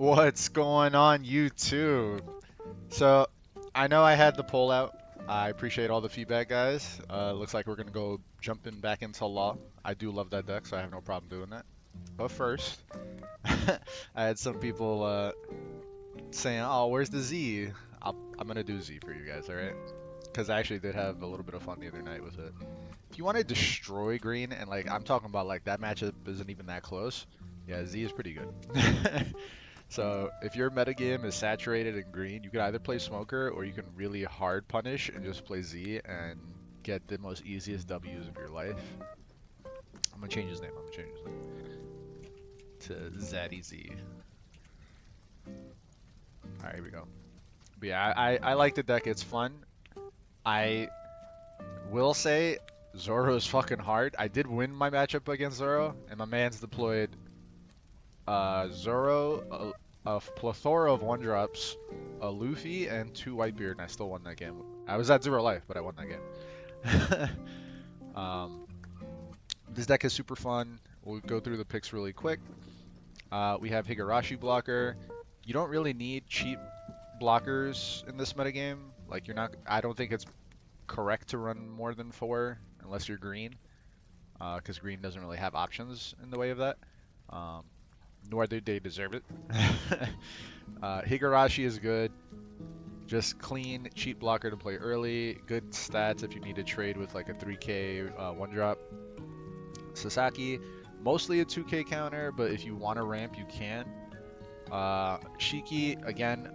What's going on YouTube? So, I know I had the poll out. I appreciate all the feedback, guys. Looks like we're gonna go jumping back into Law. I do love that deck, so I have no problem doing that. But first, I had some people saying, "Oh, where's the Z?" I'm gonna do Z for you guys, all right? Because I actually did have a little bit of fun the other night with it. If you want to destroy green, and like I'm talking about, like that matchup isn't even that close. Yeah, Z is pretty good. So if your metagame is saturated in green, you can either play Smoker or you can really hard punish and just play Z and get the most easiest W's of your life. I'm gonna change his name. I'm gonna change his name to Zaddy Z. Alright, here we go. But yeah, I like the deck. It's fun. I will say Zoro is fucking hard. I did win my matchup against Zoro, and my man's deployed Zoro, a plethora of one drops, a Luffy, and two Whitebeard, and I still won that game. I was at 0 life, but I won that game. um, this deck is super fun. We'll go through the picks really quick. We have Higurashi blocker. You don't really need cheap blockers in this metagame. Like you're not. I don't think it's correct to run more than 4 unless you're green, because green doesn't really have options in the way of that. Nor do they deserve it. Higurashi is good. Just clean, cheap blocker to play early. Good stats if you need to trade with like a 3k one drop. Sasaki, mostly a 2k counter, but if you want to ramp, you can. Shiki, again,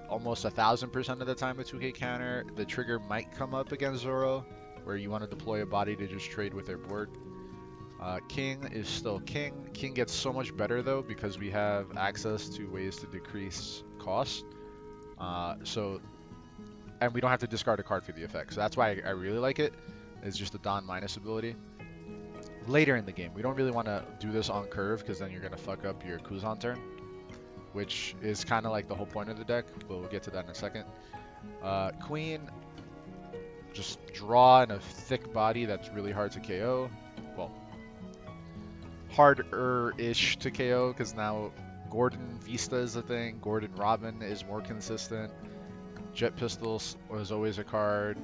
almost 1000% of the time a 2k counter. The trigger might come up against Zoro, where you want to deploy a body to just trade with their board. King is still King. King gets so much better though because we have access to ways to decrease cost. And we don't have to discard a card for the effect. So that's why I really like it. It's just the Don minus ability. Later in the game, we don't really want to do this on curve because then you're going to fuck up your Kuzan turn, which is kind of like the whole point of the deck, but we'll get to that in a second. Queen, just draw in a thick body that's really hard to KO. Well, harder-ish to KO because now Gordon Vista is a thing. Gordon Robin is more consistent. Jet Pistols was always a card.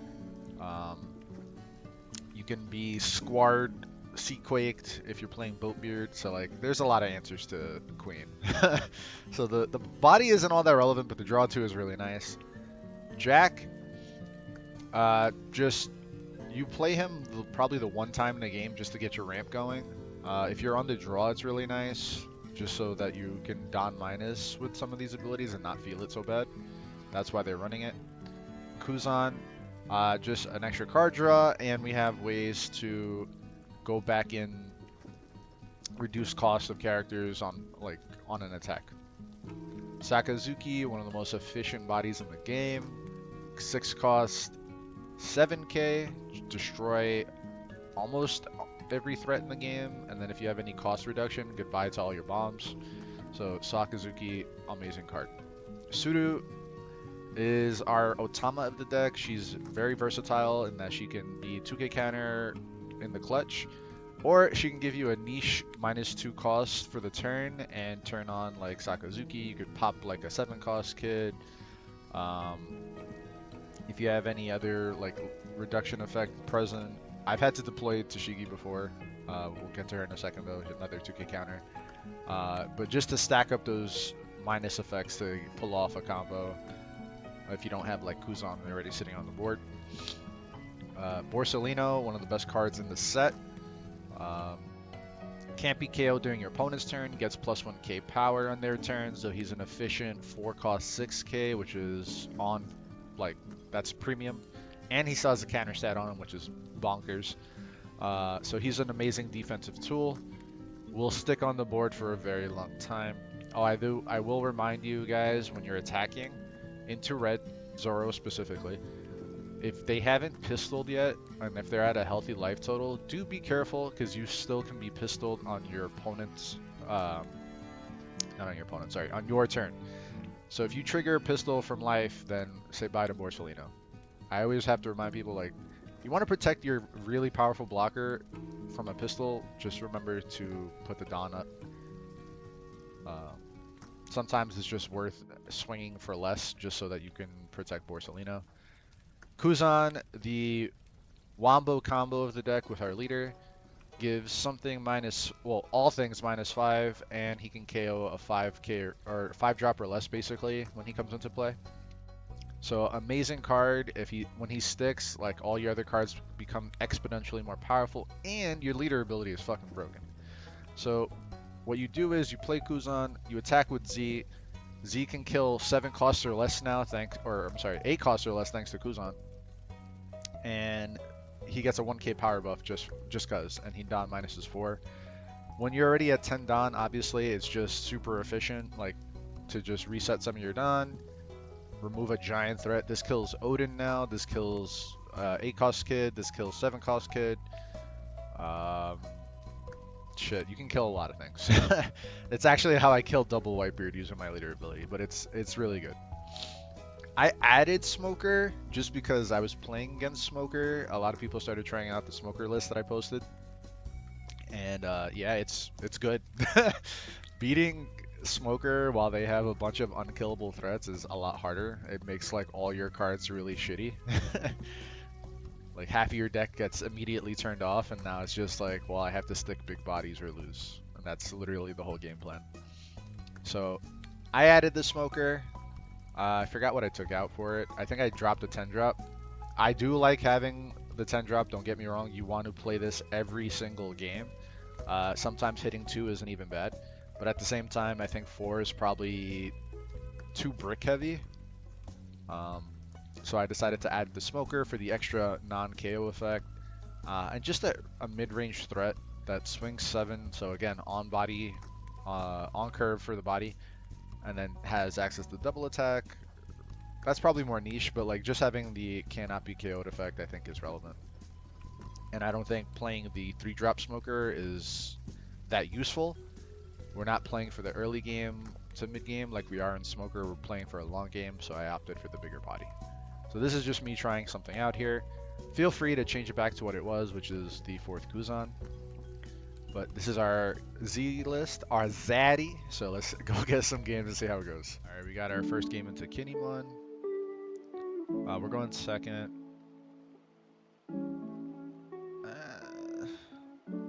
You can be Squared, Seaquaked if you're playing Boatbeard. So like, there's a lot of answers to Queen. So the body isn't all that relevant, but the draw 2 is really nice. Jack, just you play him probably the one time in the game just to get your ramp going. If you're on the draw, it's really nice, just so that you can Don minus with some of these abilities and not feel it so bad. That's why they're running it. Kuzan, just an extra card draw, and we have ways to go back in, reduce cost of characters on an attack. Sakazuki, one of the most efficient bodies in the game. 6 cost, 7k, destroy almost every threat in the game, and then if you have any cost reduction, goodbye to all your bombs. So Sakazuki, amazing card. Suru is our Otama of the deck. She's very versatile in that she can be 2k counter in the clutch, or she can give you a niche -2 cost for the turn and turn on like Sakazuki. You could pop like a 7 cost kid. If you have any other like reduction effect present, I've had to deploy Tashigi before. We'll get to her in a second though, another 2k counter. But just to stack up those minus effects to pull off a combo if you don't have like Kuzan already sitting on the board. Borsalino, one of the best cards in the set. Can't be KO during your opponent's turn, gets +1k power on their turn, so he's an efficient 4 cost 6k, which is on, like, that's premium. And he still has a counter stat on him, which is bonkers. So he's an amazing defensive tool. Will stick on the board for a very long time. Oh, I will remind you guys, when you're attacking into red, Zoro specifically, if they haven't pistoled yet, and if they're at a healthy life total, do be careful, because you still can be pistoled on your opponent's, not on your opponent, sorry, on your turn. So if you trigger a pistol from life, then say bye to Borsalino. I always have to remind people, like, you want to protect your really powerful blocker from a pistol, just remember to put the Dawn up. Sometimes it's just worth swinging for less just so that you can protect Borsalino. Kuzan, the wombo combo of the deck with our leader, gives something minus, well, all things -5, and he can KO a 5k or 5 drop or less basically when he comes into play. So amazing card. When he sticks, like all your other cards become exponentially more powerful, and your leader ability is fucking broken. So what you do is you play Kuzan, you attack with Z. Z can kill 7 costs or less now, I'm sorry, 8 costs or less thanks to Kuzan. And he gets a 1k power buff just cause, and he Don minuses 4. When you're already at 10 Don, obviously it's just super efficient, like to just reset some of your Don, remove a giant threat. This kills Odin now, this kills 8 cost kid, this kills 7 cost kid. Shit, you can kill a lot of things. It's actually how I killed double Whitebeard using my leader ability, but it's really good. I added Smoker just because I was playing against Smoker. A lot of people started trying out the Smoker list that I posted, and yeah, it's good. Beating Smoker while they have a bunch of unkillable threats is a lot harder. It makes like all your cards really shitty. Like half of your deck gets immediately turned off, and now it's just like, well, I have to stick big bodies or lose, and that's literally the whole game plan. So I added the Smoker. I forgot what I took out for it. I think I dropped a 10 drop. I do like having the 10 drop, don't get me wrong. You want to play this every single game. Sometimes hitting 2 isn't even bad, but at the same time, I think 4 is probably too brick heavy. So I decided to add the Smoker for the extra non-KO effect, and just a mid-range threat that swings 7. So again, on body, on curve for the body, and then has access to double attack. That's probably more niche, but like just having the cannot be KO'd effect I think is relevant. And I don't think playing the 3-drop Smoker is that useful. We're not playing for the early game to mid game like we are in Smoker. We're playing for a long game, so I opted for the bigger body. So this is just me trying something out here. Feel free to change it back to what it was, which is the 4th Kuzan. But this is our Z list, our Zaddy. So let's go get some games and see how it goes. All right, we got our first game into Kine'mon. We're going second.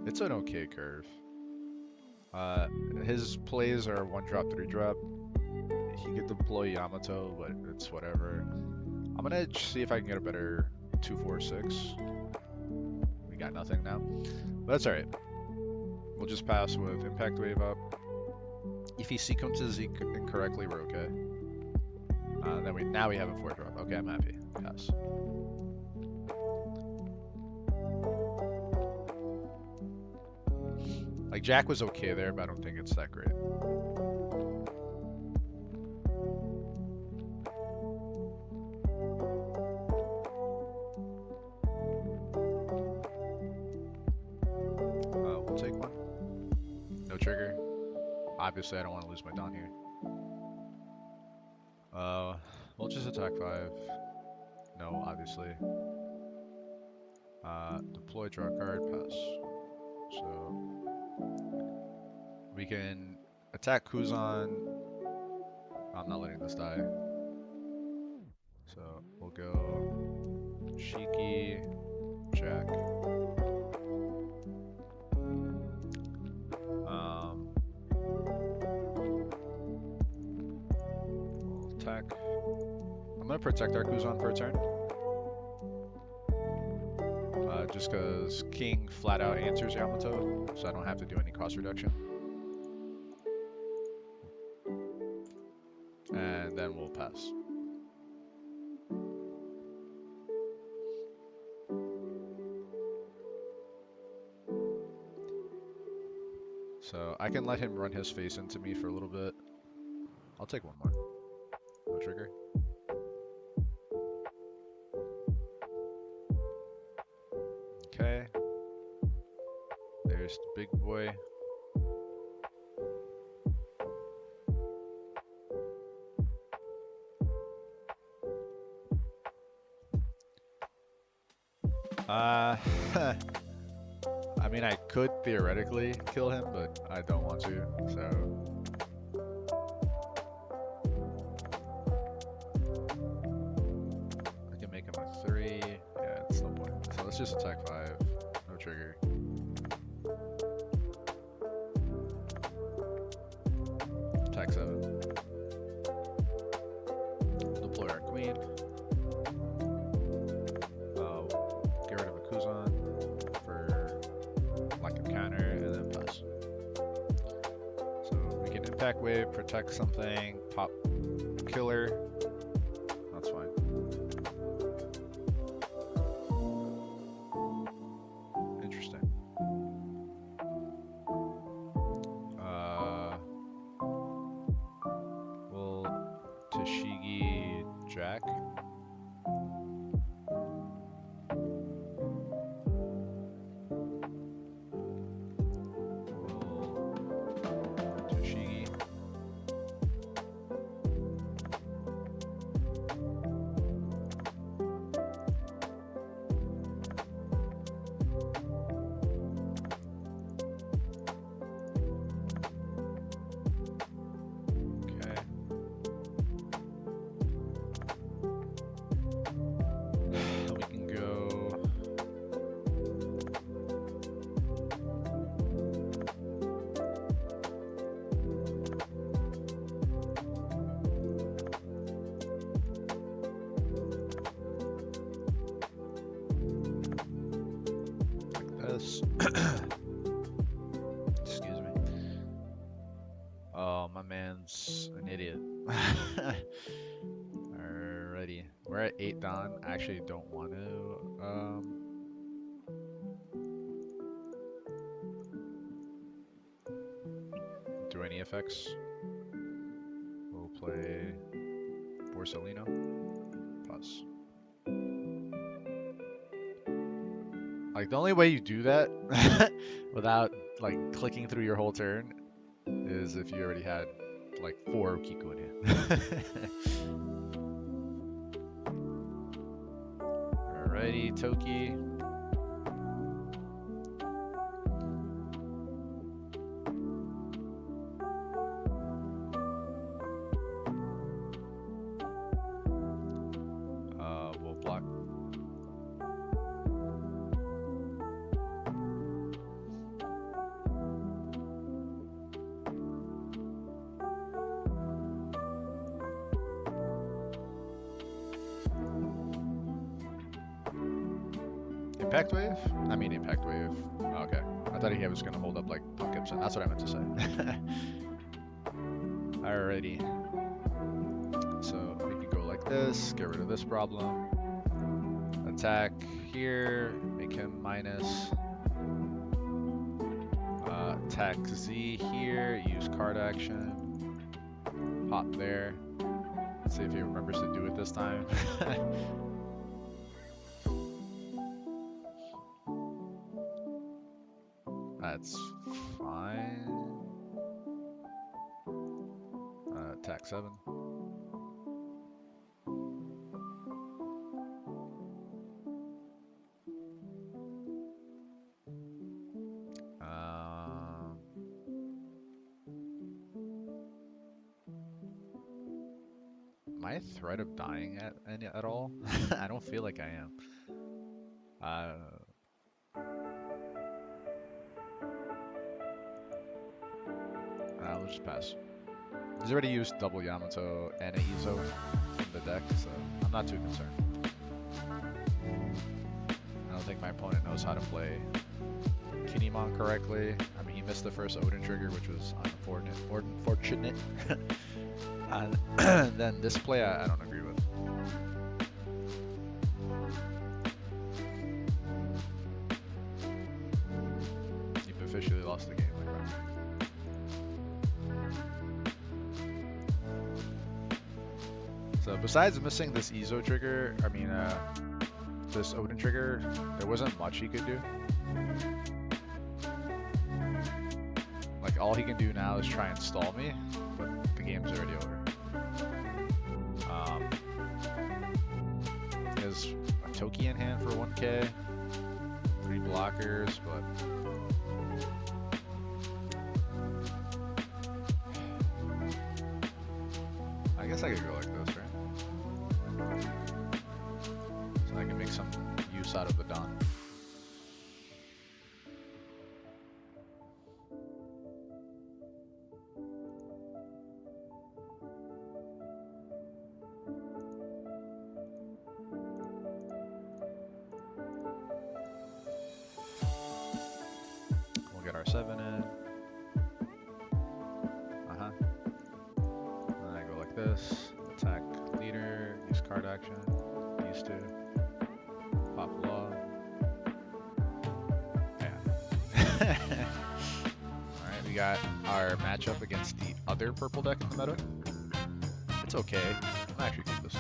It's an okay curve. His plays are 1-drop, 3-drop. He could deploy Yamato, but it's whatever. I'm gonna see if I can get a better 2-4-6. We got nothing now, but that's alright. We'll just pass with Impact Wave up. If he sequences incorrectly, we're okay. Now we have a 4-drop. Okay, I'm happy. Pass. Like Jack was okay there, but I don't think it's that great. We'll take one. No trigger. Obviously, I don't want to lose my Don here. We'll just attack 5. No, obviously. Deploy, draw a card, pass. So we can attack Kuzan. I'm not letting this die. So we'll go Shiki, Jack. We'll attack. I'm gonna protect our Kuzan for a turn. Just because King flat out answers Yamato, so I don't have to do any cost reduction. And then we'll pass. So I can let him run his face into me for a little bit. I'll take one more. No trigger. Okay. There's the big boy. I mean, I could theoretically kill him, but I don't want to, so just attack 5. No trigger. Attack 7. Deploy our queen. Get rid of a Kuzan for lack of counter, and then pass. So we can impact wave, protect something, pop killer. That's fine. Interesting. Will Tashigi Jack? Excuse me. Oh, my man's an idiot. Alrighty. We're at 8 Don. I actually don't want to do any effects. We'll play Borsellino. Plus. Like, the only way you do that without, like, clicking through your whole turn is if you already had, like, 4 Kiku in hand. Alrighty, Toki. We'll block. Impact wave? I mean impact wave. Oh, okay. I thought he was going to hold up like Punk Gibson. That's what I meant to say. Alrighty. So we can go like this, get rid of this problem. Attack here, make him minus. Attack Z here, use card action. Pop there. Let's see if he remembers to do it this time. That's fine. Attack 7. Am I at threat of dying at all? I don't feel like I am. We'll just pass. He's already used double Yamato and a Izo from the deck, so I'm not too concerned. I don't think my opponent knows how to play Kine'mon correctly. I mean, he missed the first Odin trigger, which was unfortunate. And then this play, I don't agree with. You've officially lost the game, my friend. So besides missing this Izo trigger, I mean, this Odin trigger, there wasn't much he could do. Like, all he can do now is try and stall me, but the game's already over. He has a Toki in hand for 1k, 3 blockers, but I guess I could go like this, right? So I can make some use out of the Don. R7 in. And then I go like this. Attack leader, use card action, these two. Pop law. Yeah. Alright, we got our matchup against the other purple deck in the meta. It's okay. I'll actually keep this.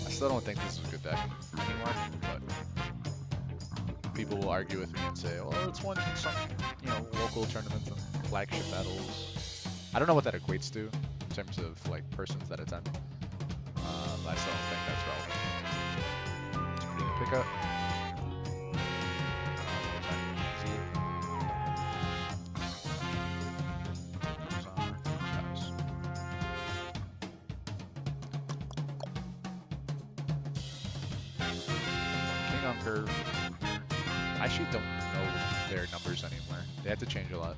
I still don't think this is a good deck anymore, but people will argue with me and say, well, it's won some, local tournaments and flagship battles. I don't know what that equates to in terms of like persons that attend. But I still don't think that's relevant. It's a pretty good pickup. I actually don't know their numbers anymore. They have to change a lot.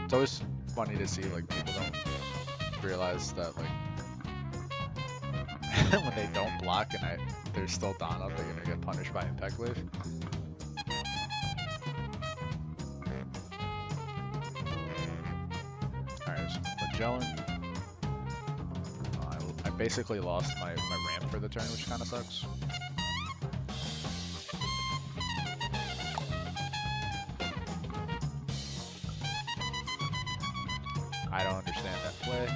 It's always funny to see like people don't realize that like when they don't block and they're still down up, they're gonna get punished by Impact Wave. Alright, so Magellan. I basically lost my ramp for the turn, which kind of sucks. I don't understand that play.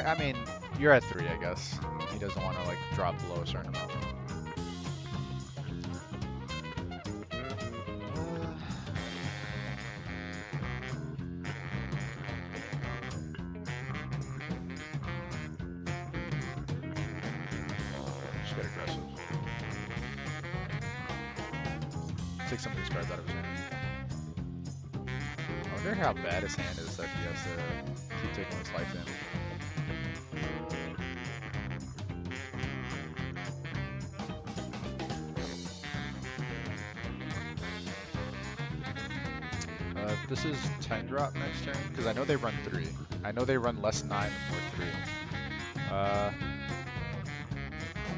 I mean, you're at 3, I guess. He doesn't want to like drop below a certain amount. Just get aggressive. Take some of these cards out of his hand. I wonder how bad his hand is that he has to keep taking his life in. This is 10 drop next turn, because I know they run 3. I know they run less 9 or 3. I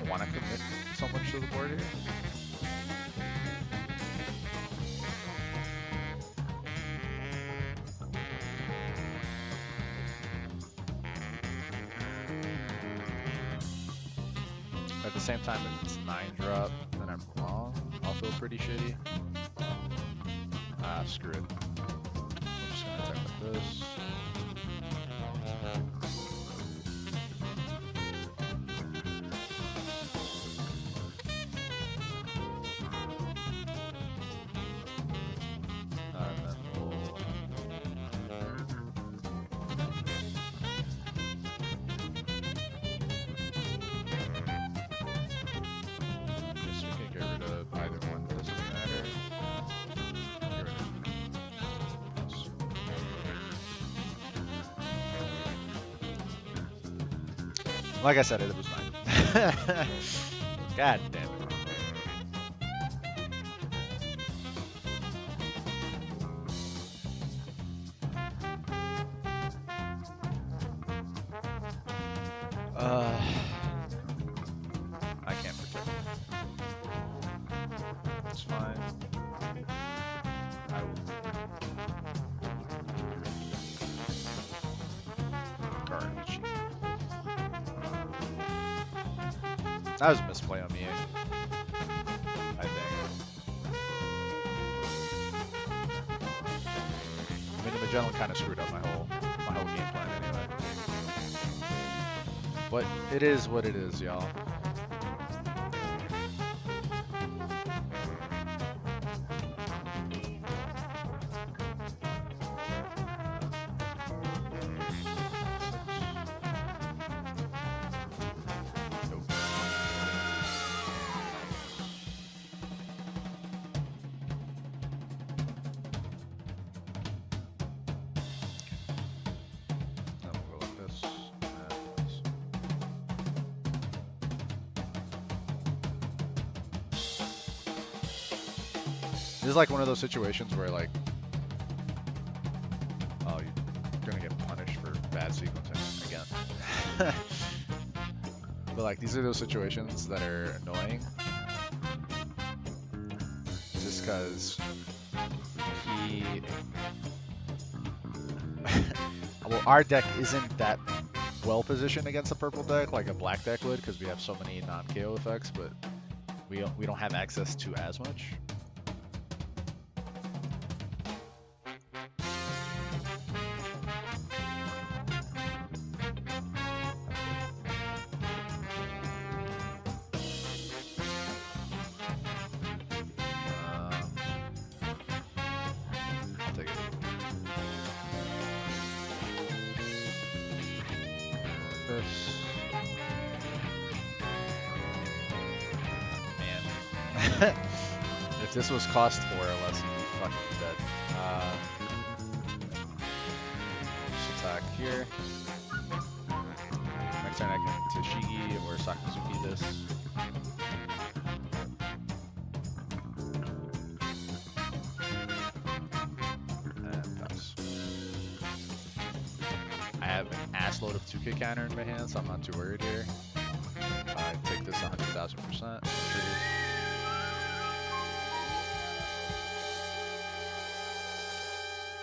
don't want to commit so much to the board here. At the same time, if it's 9 drop, then I'm wrong. I'll feel pretty shitty. Ah, screw it. I'm just gonna attack like this. And then we'll... guess we can get rid of either one, doesn't matter. Get rid of this. Like I said, it was mine. God damn it. I can't protect it. It's fine. I will. Garbage. That was a misplay on me, I think. I mean, the Magellan kind of screwed up my whole game plan anyway. But it is what it is, y'all. This is like one of those situations where like, oh, you're gonna get punished for bad sequencing again. But like, these are those situations that are annoying. Just because he... well, our deck isn't that well positioned against the purple deck like a black deck would, because we have so many non-KO effects, but we don't have access to as much. I'll take it. This. Man. If this was cost 4 or less, he'd be fucking dead. Just attack here. Next turn I can Tashigi or Sakazuki this. And pass. I have an ass load of 2K counter in my hand, so I'm not too worried here. I take this 100,000%.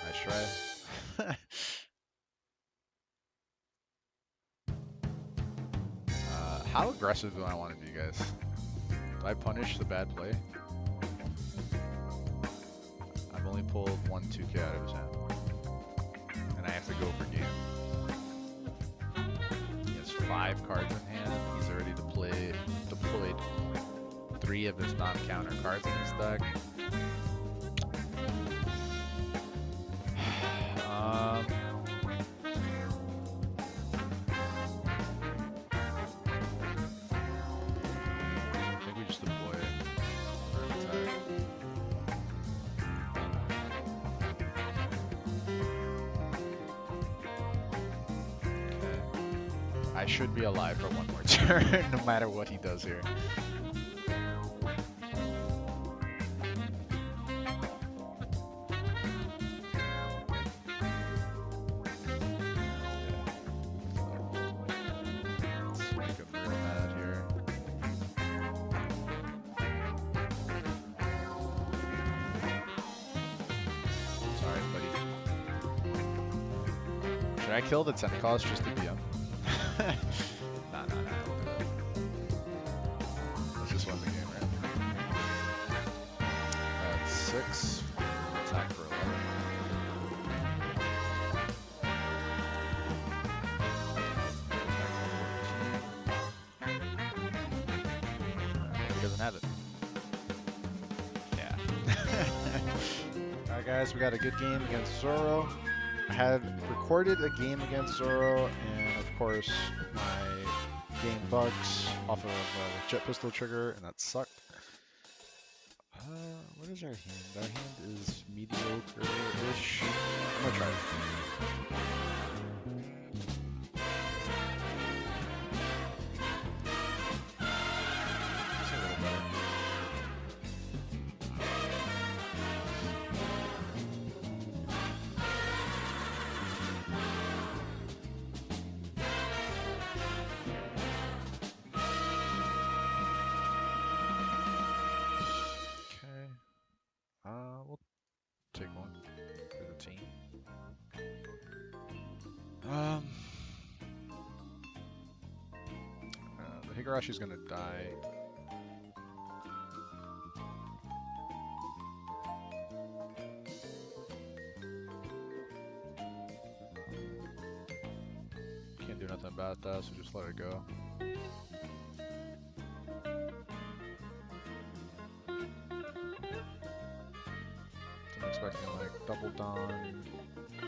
Nice try. How aggressive do I want to be, guys? Do I punish the bad play? I've only pulled 1 2K out of his hand. And I have to go for game. He has 5 cards in hand. He's already deployed 3 of his non-counter cards in his deck. I think we just deploy it. Okay. I should be alive for 1 more turn, no matter what he does here. Should I kill the 10 cost just to BM? Nah. Let's just win the game, right? That's 6. Attack for 11. He doesn't have it. Yeah. Alright guys, we got a good game against Zoro. I had recorded a game against Zoro, and of course my game bugs off of the jet pistol trigger, and that sucked. What is our hand? Our hand is mediocre-ish. I'm gonna try it. It's a little better. We'll take one for the team. The Higarashi's gonna die. Can't do nothing about regret that, so just let it go. I'm expecting like double Dawn,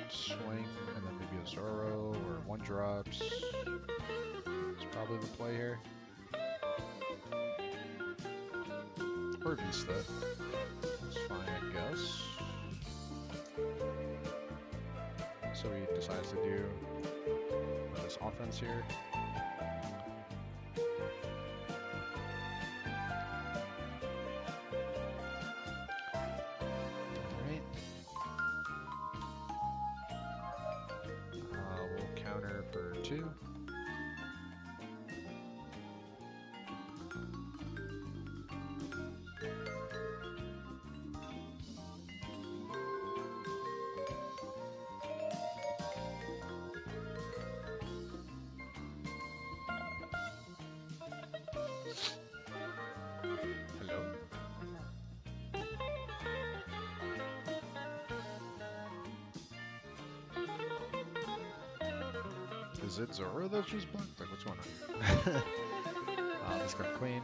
swing, and then maybe a Zoro or one drops. It's probably the play here. Or Vista. It's fine, I guess. So he decides to do this offense here. Alright. We'll counter for 2. Hello. Is it Zoro that's just bugged? Like, what's going on? Let's go Queen.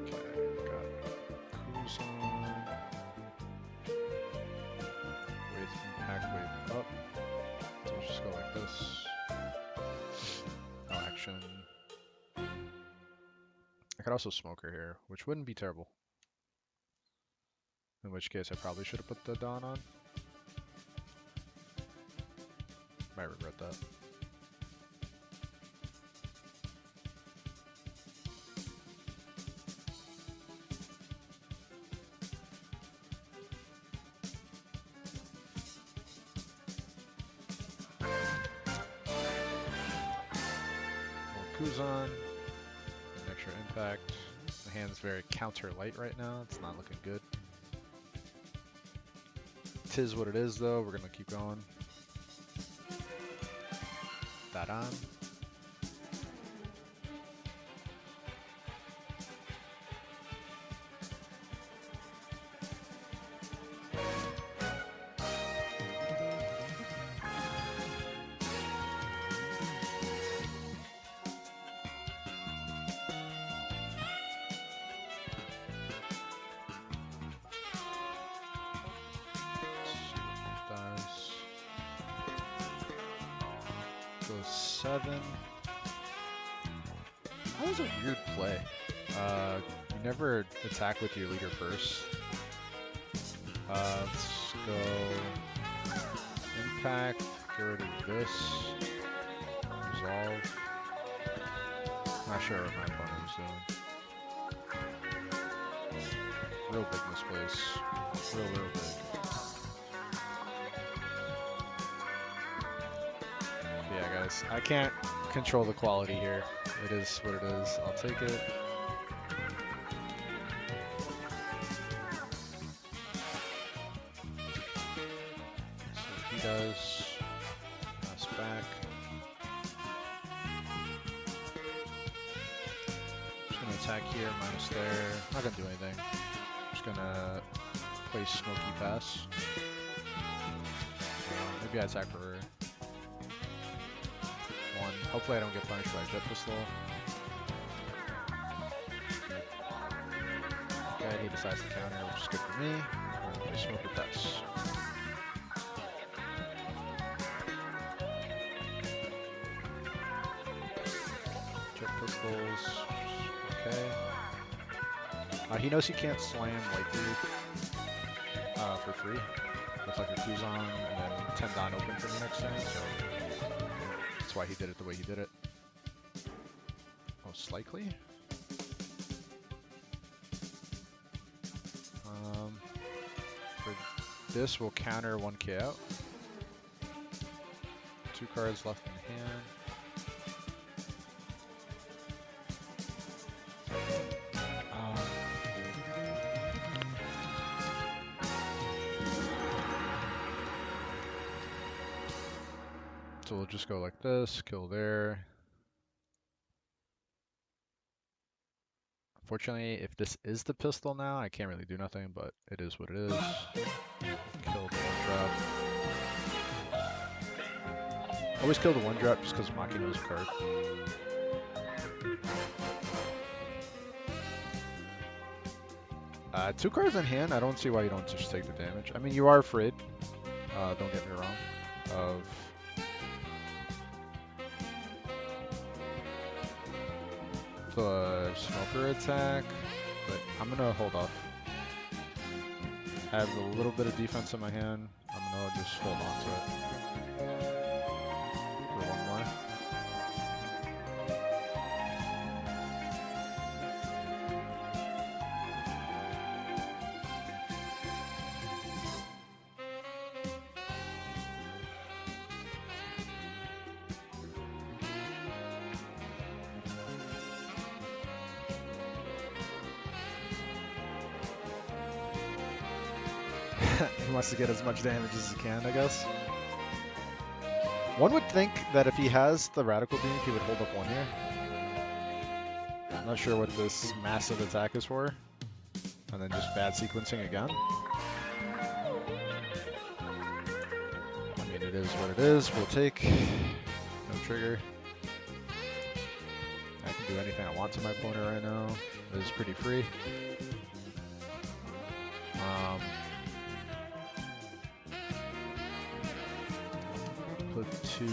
Okay, got Kuzan with impact wave up. So we'll just go like this. No action. I could also smoke her here, which wouldn't be terrible. In which case, I probably should have put the Dawn on. Might regret that. Kuzan, an extra impact. The hand's very counter light right now. It's not looking good. Tis what it is, though. We're gonna keep going. That on. Goes 7. That was a weird play. You never attack with your leader first. Let's go impact, get rid of this, resolve. Not sure what my opponent was doing. Real big misplace. Real big. Yeah, guys, I can't control the quality here. It is what it is. I'll take it. So he does. Pass back. Just gonna attack here, minus there. Not gonna do anything. Just gonna play Smoky Pass. Maybe I attack for 1. Hopefully I don't get punished by Jet Pistol. Okay, he decides to counter, which is good for me. I smoke with this. Jet Pistols. Okay. He knows he can't slam Lightning for free. Looks like a Kuzan and then 10 Dawn open for me next turn, so that's why he did it the way he did it. Most likely. For this, we'll counter 1k out. 2 cards left in hand. So we'll just go like this, kill there. Fortunately, if this is the pistol now, I can't really do nothing, but it is what it is. Kill the one drop. Always kill the one drop just because Maki knows a card. Two cards in hand, I don't see why you don't just take the damage. I mean, you are afraid, don't get me wrong, of the smoker attack, but I'm gonna hold off. Have a little bit of defense in my hand, I'm gonna just hold on to it. For one more. He wants to get as much damage as he can, I guess. One would think that if he has the Radical Beam, he would hold up one here. I'm not sure what this massive attack is for. And then just bad sequencing again. I mean, it is what it is. We'll take. No trigger. I can do anything I want to my opponent right now. It is pretty free. Put two.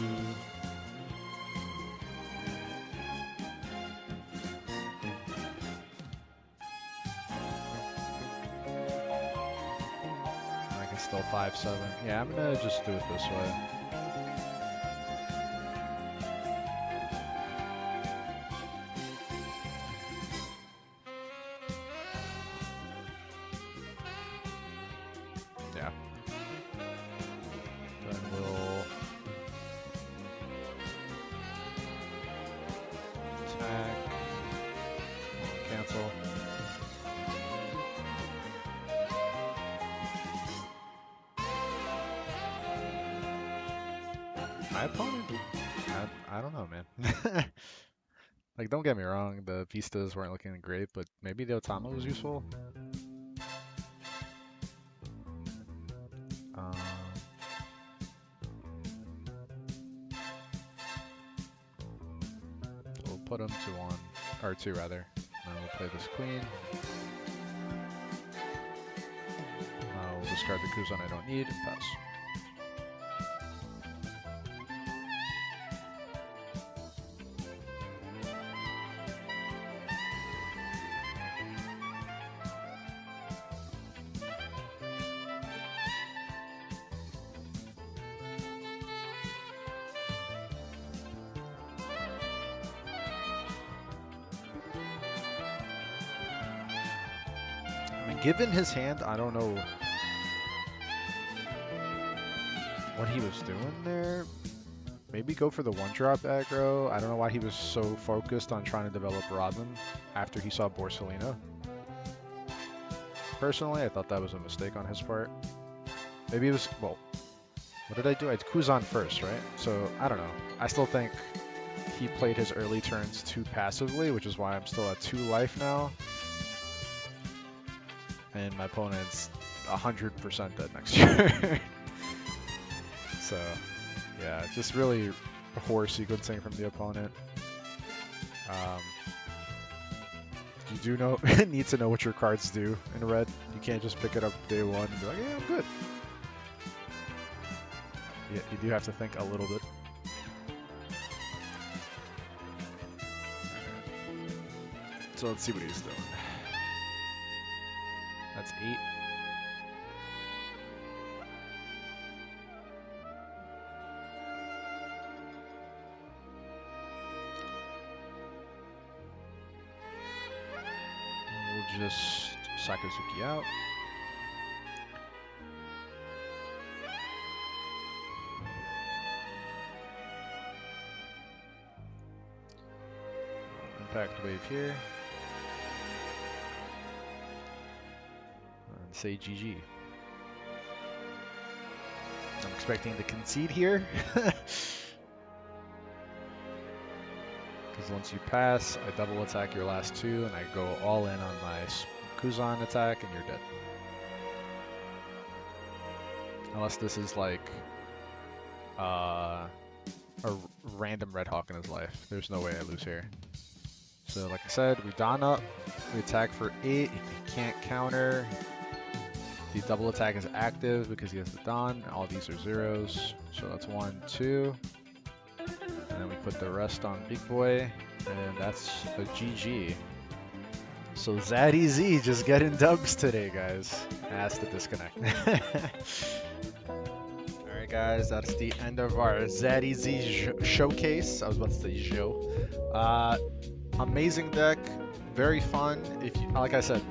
I can still 5/7. Yeah, I'm gonna just do it this way. Yeah. Then we'll attack. Cancel. My opponent? I don't know, man. Like, don't get me wrong, the Vistas weren't looking great, but maybe the Otama was useful. We'll put him to 1, or 2 rather. And we'll play this queen. We'll discard the Kuzan I don't need and pass. Given his hand, I don't know what he was doing there. Maybe go for the one-drop aggro. I don't know why he was so focused on trying to develop Rodman after he saw Borsalino. Personally, I thought that was a mistake on his part. Maybe it was, well, what did I do? I had Kuzan first, right? So, I don't know. I still think he played his early turns too passively, which is why I'm still at 2 life now. And my opponent's 100% dead next year. So, yeah, just really poor sequencing from the opponent. You do know need to know what your cards do in red. You can't just pick it up day 1 and be like, yeah, I'm good. Yeah, you do have to think a little bit. So let's see what he's doing. That's 8. We'll just Sakazuki out. Impact wave here. And say GG. I'm expecting to concede here. Because once you pass, I double attack your last two, and I go all in on my Kuzan attack, and you're dead. Unless this is like a random Red Hawk in his life. There's no way I lose here. So like I said, we Don up, we attack for 8, if he can't counter, the double attack is active because he has the Don, all these are zeros, so that's 1, 2, and then we put the rest on Big Boy, and that's a GG. So Zaddy Z just getting dubs today, guys. That's the disconnect. Alright guys, that's the end of our Zaddy Z showcase. I was about to say show. Amazing deck, very fun. If you, like I said,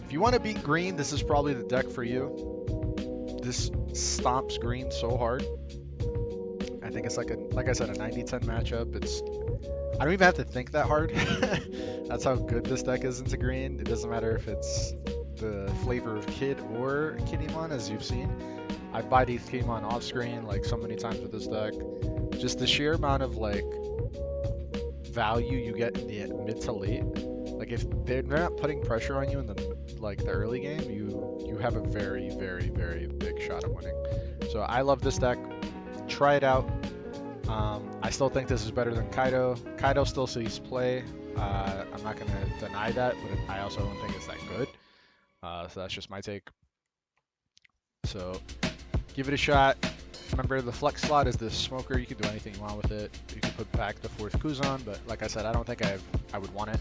if you want to beat green, this is probably the deck for you. This stomps green so hard. I think it's like I said, a 90-10 matchup. I don't even have to think that hard. That's how good this deck is into green. It doesn't matter if it's the flavor of Kid or Kine'mon, as you've seen. I buy these Kine'mon off screen like so many times with this deck. Just the sheer amount of like value you get in the mid to late. Like if they're not putting pressure on you in the early game, you have a very, very, very big shot of winning. So I love this deck. Try it out. I still think this is better than Kaido. Kaido still sees play. I'm not going to deny that, but I also don't think it's that good. So that's just my take. So give it a shot. Remember, the flex slot is the smoker. You can do anything you want with it. You can put back the 4th Kuzan, but like I said, I don't think I would want it.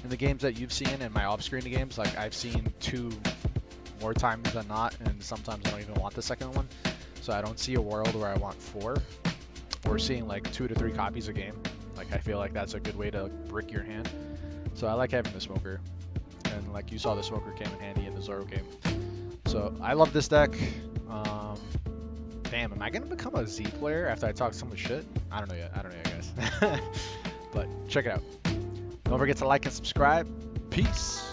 In the games that you've seen in my off-screen games, like I've seen 2 more times than not, and sometimes I don't even want the second one. So I don't see a world where I want 4. Or seeing like 2 to 3 copies a game. Like I feel like that's a good way to brick your hand. So I like having the smoker. And like you saw, the smoker came in handy in the Zoro game. So I love this deck. Damn, am I gonna become a Z player after I talk so much shit? I don't know yet, guys. But check it out. Don't forget to like and subscribe. Peace.